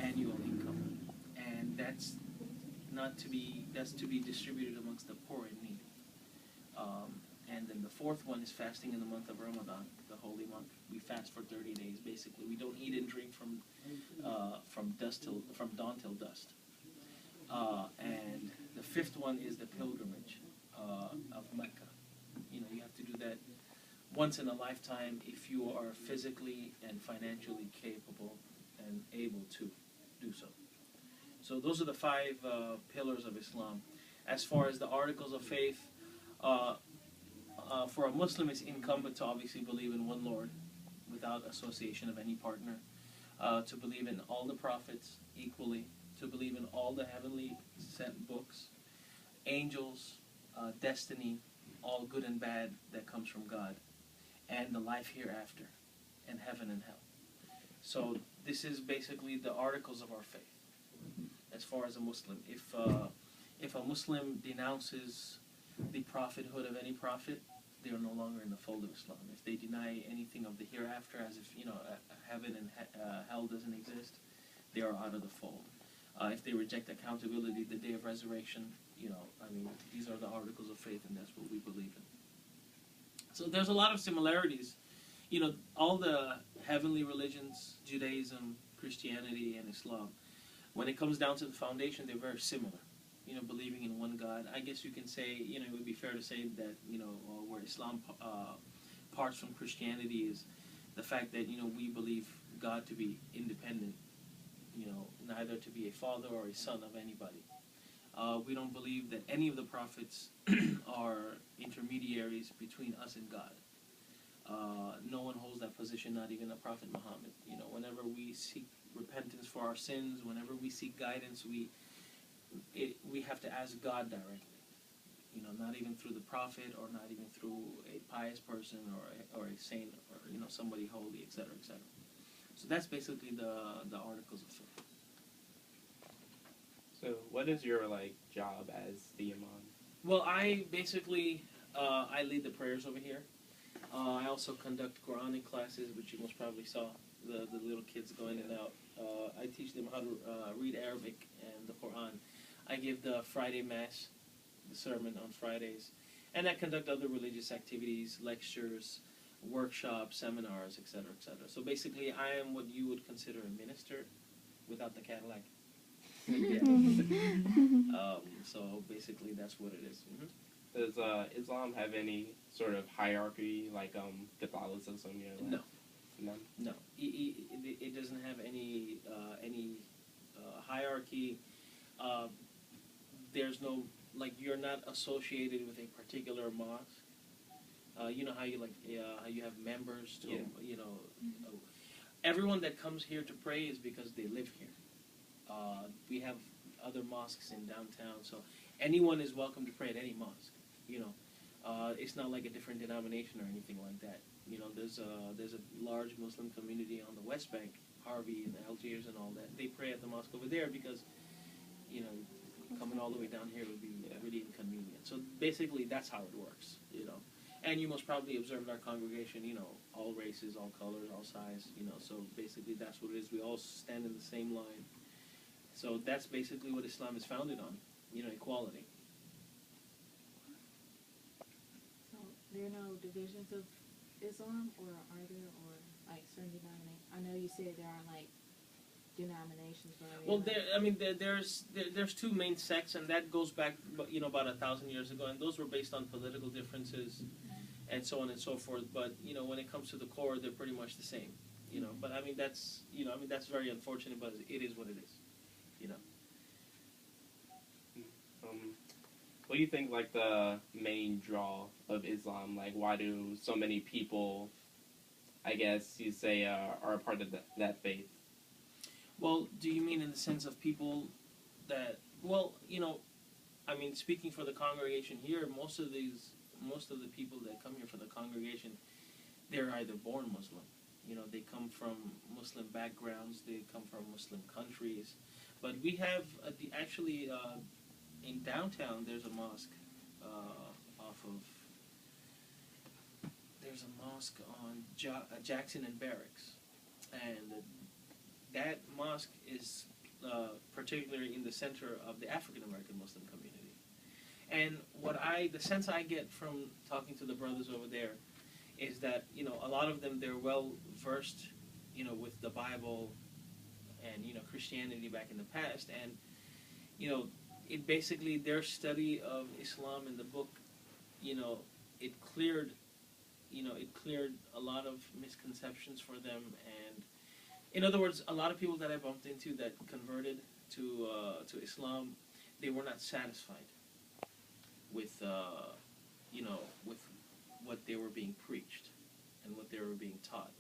annual income, and that's to be distributed amongst the poor in need. And then the fourth one is fasting in the month of Ramadan, the holy month. We fast for 30 days. Basically, we don't eat and drink from dawn till dusk. And the fifth one is the pilgrimage of Mecca. You have to do that once in a lifetime if you are physically and financially capable and able to do so. So those are the five pillars of Islam. As far as the articles of faith, for a Muslim, it's incumbent to obviously believe in one Lord without association of any partner, to believe in all the prophets equally, to believe in all the heavenly sent books, angels, destiny, all good and bad that comes from God, and the life hereafter, and heaven and hell. So this is basically the articles of our faith. As far as a Muslim, if a Muslim denounces the prophethood of any prophet, they are no longer in the fold of Islam. If they deny anything of the hereafter, as if heaven and hell doesn't exist, they are out of the fold. If they reject accountability, the day of resurrection, these are the articles of faith, and that's what we believe in. So there's a lot of similarities. All the heavenly religions, Judaism, Christianity, and Islam, when it comes down to the foundation, they're very similar. Believing in one God. I guess you can say, it would be fair to say that, where Islam parts from Christianity is the fact that, we believe God to be independent, neither to be a father or a son of anybody. We don't believe that any of the prophets are intermediaries between us and God. No one holds that position, not even the Prophet Muhammad. Whenever we seek repentance for our sins, whenever we seek guidance, we have to ask God directly. Not even through the prophet, or not even through a pious person or a saint, or somebody holy, etc., etc. So that's basically the articles of faith. So what is your job as the imam? Well, I basically I lead the prayers over here. I also conduct Quranic classes, which you most probably saw the little kids going in and out. I teach them how to read Arabic and the Quran. I give the Friday Mass, the sermon on Fridays, and I conduct other religious activities, lectures, workshops, seminars, etc., etc. So basically, I am what you would consider a minister without the Cadillac. So basically, that's what it is. Does Islam have any sort of hierarchy like Catholicism? No. None? No. It doesn't have any hierarchy. There's no, you're not associated with a particular mosque. You know how you how you have members to, everyone that comes here to pray is because they live here. We have other mosques in downtown, so anyone is welcome to pray at any mosque. It's not like a different denomination or anything like that. There's a large Muslim community on the West Bank, Harvey and Algiers and all that. They pray at the mosque over there because, coming all the way down here would be really inconvenient. So basically, that's how it works. And you most probably observed our congregation. All races, all colors, all size. So basically, that's what it is. We all stand in the same line. So that's basically what Islam is founded on. Equality. So there are no divisions of Islam, or are there, or certain denominations? I know you said there are denominations. Well, there's two main sects, and that goes back about 1,000 years ago, and those were based on political differences, and so on and so forth. But when it comes to the core, they're pretty much the same. But that's that's very unfortunate, but it is what it is. What do you think the main draw of Islam? Why do so many people, I guess you say, are a part of that faith? Well, do you mean in the sense of people that? Well, speaking for the congregation here, most of the people that come here for the congregation, they're either born Muslim. They come from Muslim backgrounds. They come from Muslim countries. But we have actually in downtown. There's a mosque There's a mosque on Jackson and Barracks, and that mosque is particularly in the center of the African American Muslim community. And the sense I get from talking to the brothers over there is that, a lot of them, they're well versed, with the Bible and, Christianity back in the past. And, it basically, their study of Islam in the book, it cleared, a lot of misconceptions for them. And in other words, a lot of people that I bumped into that converted to Islam, they were not satisfied with, with what they were being preached and what they were being taught.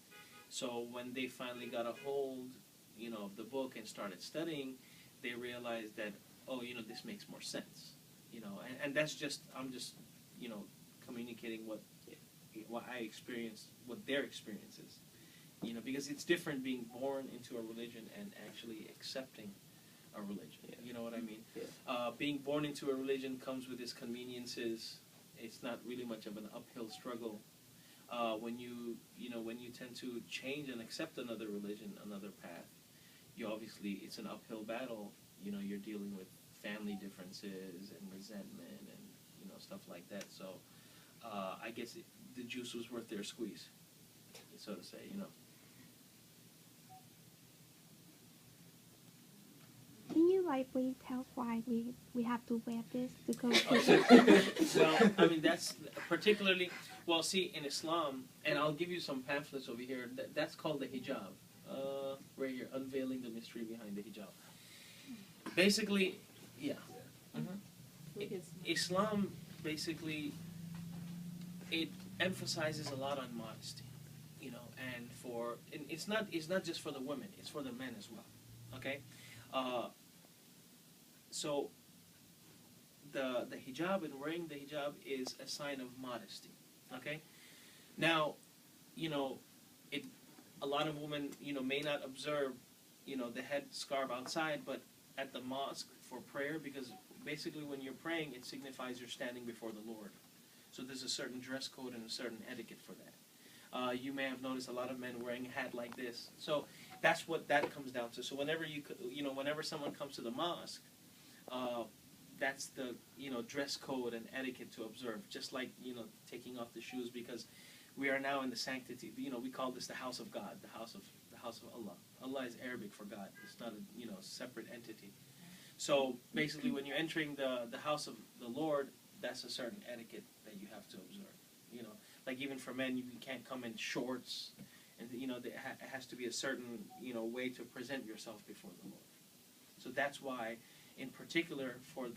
So when they finally got a hold, of the book and started studying, they realized that, this makes more sense, and that's just, I'm just, communicating what I experienced, what their experience is, because it's different being born into a religion and actually accepting a religion. Yeah. You know what I mean? Yeah. Being born into a religion comes with its conveniences. It's not really much of an uphill struggle. When you tend to change and accept another religion, another path, it's an uphill battle. You're dealing with family differences and resentment and, stuff like that. So, I guess the juice was worth their squeeze, so to say, Can you please tell why we have to wear this to go to? Well, I mean, that's particularly, see, in Islam, and I'll give you some pamphlets over here, that's called the hijab. Right here, unveiling the mystery behind the hijab. Basically, yeah. Islam, basically, it emphasizes a lot on modesty, and it's not just for the women, it's for the men as well. Okay? So the hijab and wearing the hijab is a sign of modesty. Okay? Now, a lot of women, may not observe, the head scarf outside, but at the mosque for prayer, because basically when you're praying, it signifies you're standing before the Lord. So there's a certain dress code and a certain etiquette for that. You may have noticed a lot of men wearing a hat like this. So that's what that comes down to. So whenever whenever someone comes to the mosque, that's the dress code and etiquette to observe. Just like taking off the shoes, because we are now in the sanctity. We call this the house of God, the house of Allah. Allah is Arabic for God. It's not a separate entity. So basically, when you're entering the house of the Lord, that's a certain etiquette that you have to observe. Like even for men, you can't come in shorts, and it has to be a certain way to present yourself before the Lord. So that's why, in particular for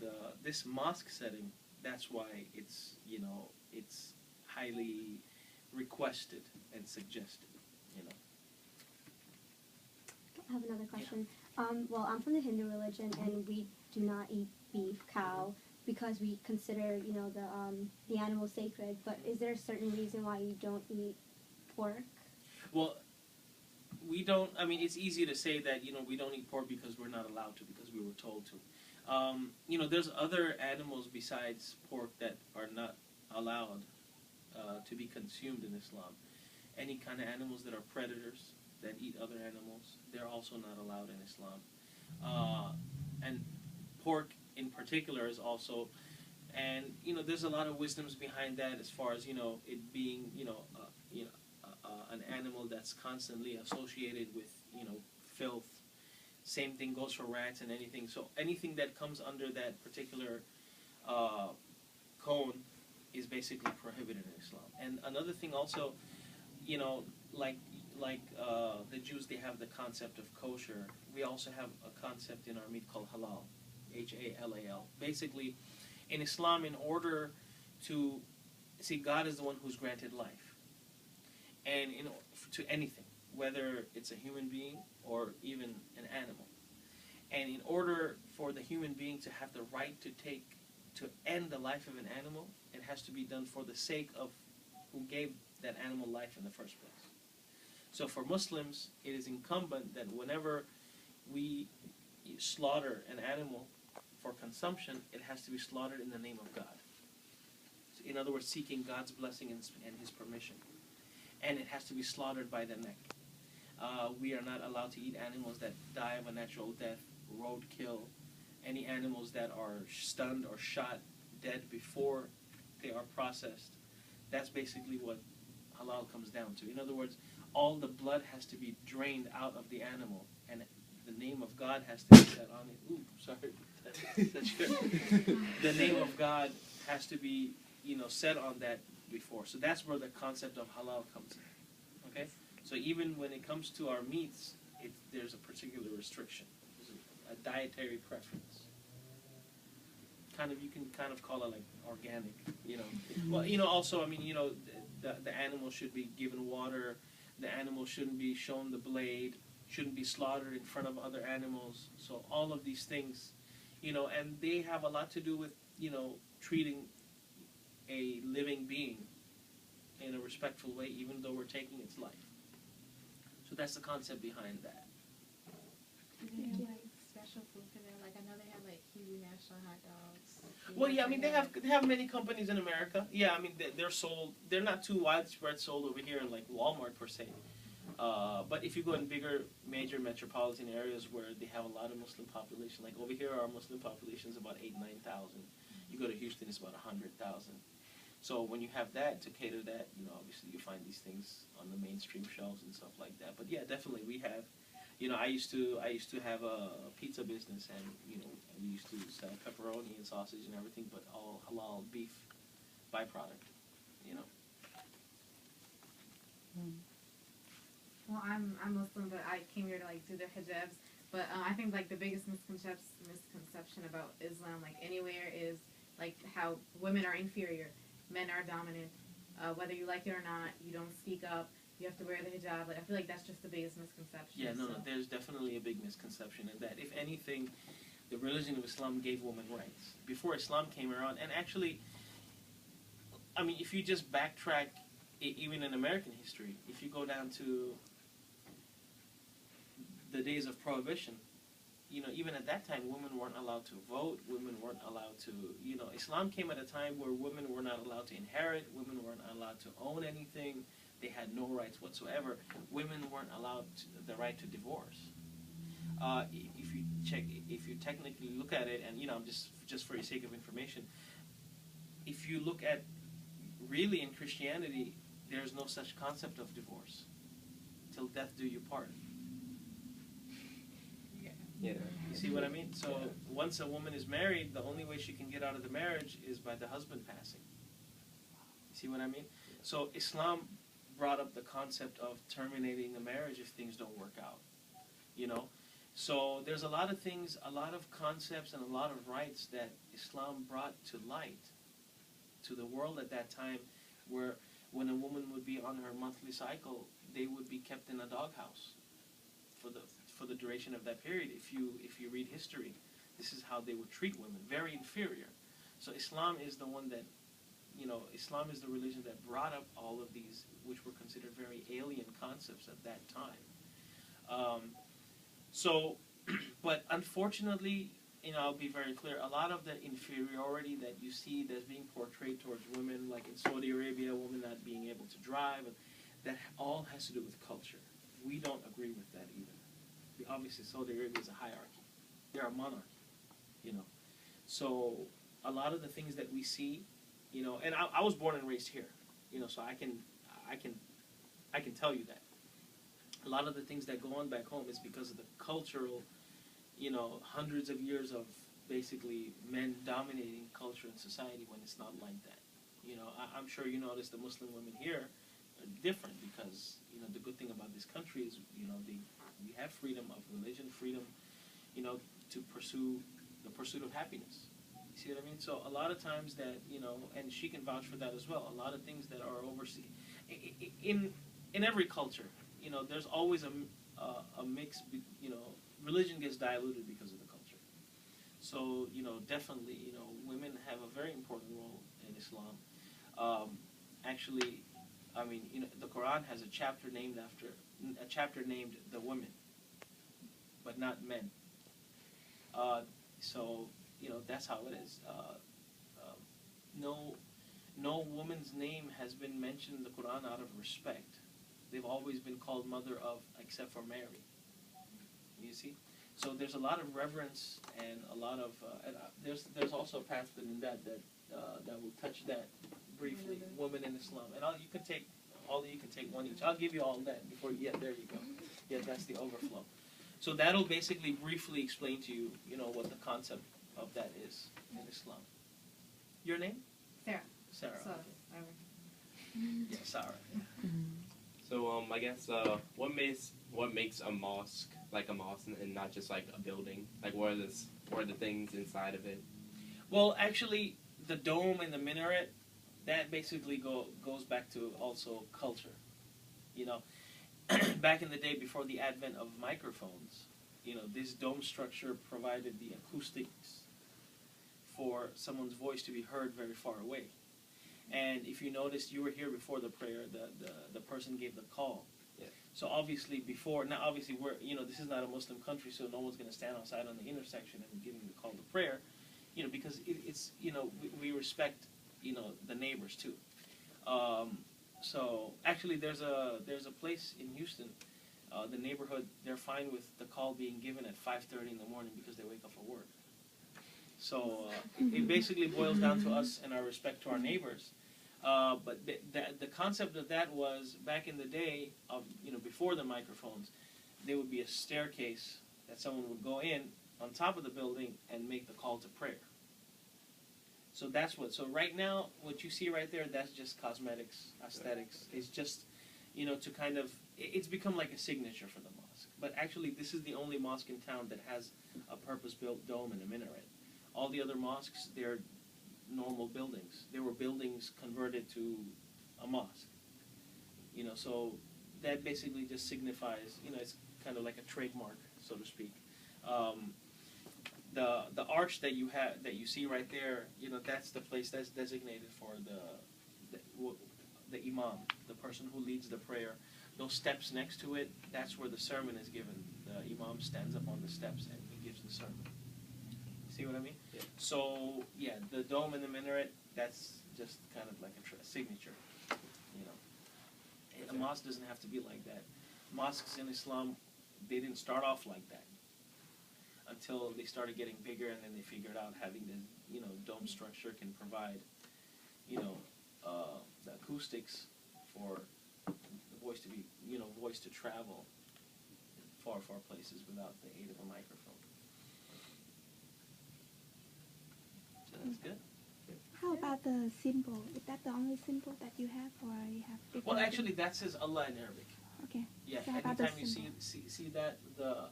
this mosque setting, that's why it's it's highly requested and suggested. I have another question. Well, I'm from the Hindu religion, and we do not eat beef, cow, because we consider, the animal sacred. But is there a certain reason why you don't eat pork? Well, we don't. I mean, it's easy to say that we don't eat pork because we're not allowed to, because we were told to. There's other animals besides pork that are not allowed to be consumed in Islam. Any kind of animals that are predators, that eat other animals, they're also not allowed in Islam. And pork in particular is also, and there's a lot of wisdoms behind that, as far as it being an animal that's constantly associated with filth. Same thing goes for rats and anything. So anything that comes under that particular cone is basically prohibited in Islam. And another thing also, like the Jews, they have the concept of kosher. We also have a concept in our meat called halal, H-A-L-A-L. Basically, in Islam, in order to see, God is the one who's granted life, and to anything, whether it's a human being or even an animal. And in order for the human being to have the right to end the life of an animal, it has to be done for the sake of who gave that animal life in the first place. So for Muslims, it is incumbent that whenever we slaughter an animal for consumption, it has to be slaughtered in the name of God. So in other words, seeking God's blessing and His permission. And it has to be slaughtered by the neck. We are not allowed to eat animals that die of a natural death, roadkill, any animals that are stunned or shot dead before they are processed. That's basically what halal comes down to. In other words, all the blood has to be drained out of the animal, and the name of God has to be set on it. Ooh, sorry. That's good. The name of God has to be, set on that before. So that's where the concept of halal comes in. Okay? So even when it comes to our meats, there's a particular restriction. There's a dietary preference. You can kind of call it like organic, Well, also, the animal should be given water. The animal shouldn't be shown the blade, shouldn't be slaughtered in front of other animals. So all of these things, and they have a lot to do with, treating a living being in a respectful way, even though we're taking its life. So that's the concept behind that. Do they have like special food for them? Like I know they have like Kiwi National hot dogs. Well, yeah, they have many companies in America. Yeah, they're sold. They're not too widespread sold over here in like Walmart per se. But if you go in bigger, major metropolitan areas where they have a lot of Muslim population, like over here, our Muslim population is about 8,000-9,000. You go to Houston, it's about 100,000. So when you have that to cater that, obviously you find these things on the mainstream shelves and stuff like that. But yeah, definitely we have. I used to have a pizza business, and we used to sell pepperoni and sausage and everything, but all halal beef byproduct. Well, I'm Muslim, but I came here to like do the hijabs. But I think like the biggest misconception about Islam, like anywhere, is like how women are inferior, men are dominant. Whether you like it or not, you don't speak up. You have to wear the hijab. Like I feel like that's just the biggest misconception. Yeah, no, there's definitely a big misconception in that. If anything, the religion of Islam gave women rights before Islam came around. And actually, if you just backtrack, even in American history, if you go down to the days of Prohibition, even at that time, women weren't allowed to vote. Women weren't allowed to, Islam came at a time where women were not allowed to inherit. Women weren't allowed to own anything. They had no rights whatsoever. Women weren't allowed the right to divorce. If you technically look at it, and just for the sake of information, if you look at really in Christianity, there's no such concept of divorce. Till death do you part. Yeah. You see what I mean? So once a woman is married, the only way she can get out of the marriage is by the husband passing. You see what I mean? So Islam brought up the concept of terminating the marriage if things don't work out. So there's a lot of things, a lot of concepts, and a lot of rights that Islam brought to light to the world at that time, where when a woman would be on her monthly cycle, they would be kept in a doghouse for the duration of that period. If you read history, this is how they would treat women, very inferior. So Islam is the one that, Islam is the religion that brought up all of these, which were considered very alien concepts at that time. But unfortunately, I'll be very clear, a lot of the inferiority that you see that's being portrayed towards women, like in Saudi Arabia, women not being able to drive, that all has to do with culture. We don't agree with that either. Obviously, Saudi Arabia is a hierarchy. They're a monarchy, So a lot of the things that we see, and I was born and raised here, so I can tell you that. A lot of the things that go on back home is because of the cultural, hundreds of years of basically men dominating culture and society, when it's not like that. I'm sure you notice the Muslim women here are different because, the good thing about this country is, we have freedom of religion, freedom, to pursue the pursuit of happiness. You see what I mean? So a lot of times that, and she can vouch for that as well, a lot of things that are overseen. In every culture, there's always a mix, religion gets diluted because of the culture. So, definitely, women have a very important role in Islam. Actually, the Quran has a chapter named the women, but not men. So, that's how it is. No woman's name has been mentioned in the Quran out of respect. they've always been called mother of, except for Mary. You see, so there's a lot of reverence and a lot of there's also a path in that will touch that briefly. Women in Islam, and you can take one each. I'll give you all that before. Yeah, there you go. Yeah, that's the overflow. So that'll basically briefly explain to you, what the concept of that is in Islam. Your name? Sarah. Sarah. So, Yeah, Sarah. So I guess what makes a mosque like a mosque and not just like a building? Like what are the things inside of it? Well, actually, the dome and the minaret, that basically goes back to also culture. Back in the day before the advent of microphones, this dome structure provided the acoustics for someone's voice to be heard very far away. And if you noticed, you were here before the prayer, the person gave the call. Yeah. So obviously we're, this is not a Muslim country, so no one's going to stand outside on the intersection and giving the call to prayer, because it's, we respect, the neighbors too. So actually there's a place in Houston, the neighborhood, they're fine with the call being given at 5:30 in the morning because they wake up for work. So it basically boils down to us and our respect to our neighbors. But the concept of that was back in the day of, before the microphones, there would be a staircase that someone would go in on top of the building and make the call to prayer. So so right now, what you see right there, that's just cosmetics, aesthetics. It's just, to kind of, it's become like a signature for the mosque. But actually, this is the only mosque in town that has a purpose-built dome and a minaret. All the other mosques, they're normal buildings. They were buildings converted to a mosque. So that basically just signifies, it's kind of like a trademark, so to speak. The arch that you see right there, that's the place that's designated for the imam, the person who leads the prayer. Those steps next to it, that's where the sermon is given. The imam stands up on the steps and he gives the sermon. See what I mean? Yeah. So yeah, the dome and the minaret, that's just kind of like a signature. A mosque doesn't have to be like that. Mosques in Islam, they didn't start off like that until they started getting bigger, and then they figured out having the dome structure can provide the acoustics for the voice to be voice to travel far places without the aid of a microphone. So that's good. How about the symbol? Is that the only symbol that you have, or you have different? Well, actually, that says Allah in Arabic. Okay. Yeah. So how about the Anytime you symbol? see that the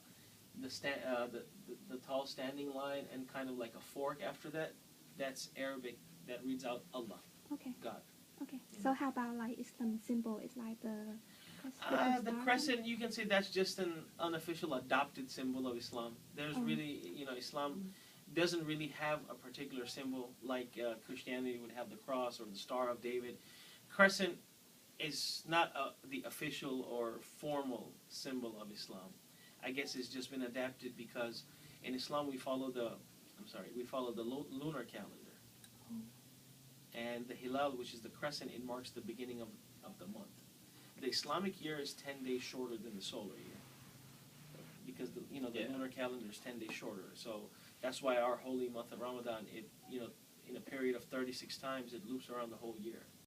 tall standing line and kind of like a fork after that, that's Arabic. That reads out Allah, Okay. God. Okay. Yeah. So how about like Islam symbol? It's like the The crescent, you can say that's just an unofficial adopted symbol of Islam. There's really, Islam doesn't really have a particular symbol like Christianity would have the cross or the Star of David. Crescent is not the official or formal symbol of Islam. I guess it's just been adapted because in Islam we follow the lunar calendar. And the hilal, which is the crescent, it marks the beginning of the month. The Islamic year is 10 days shorter than the solar year because the lunar calendar is 10 days shorter. So that's why our holy month of Ramadan, in a period of 36 times, it loops around the whole year.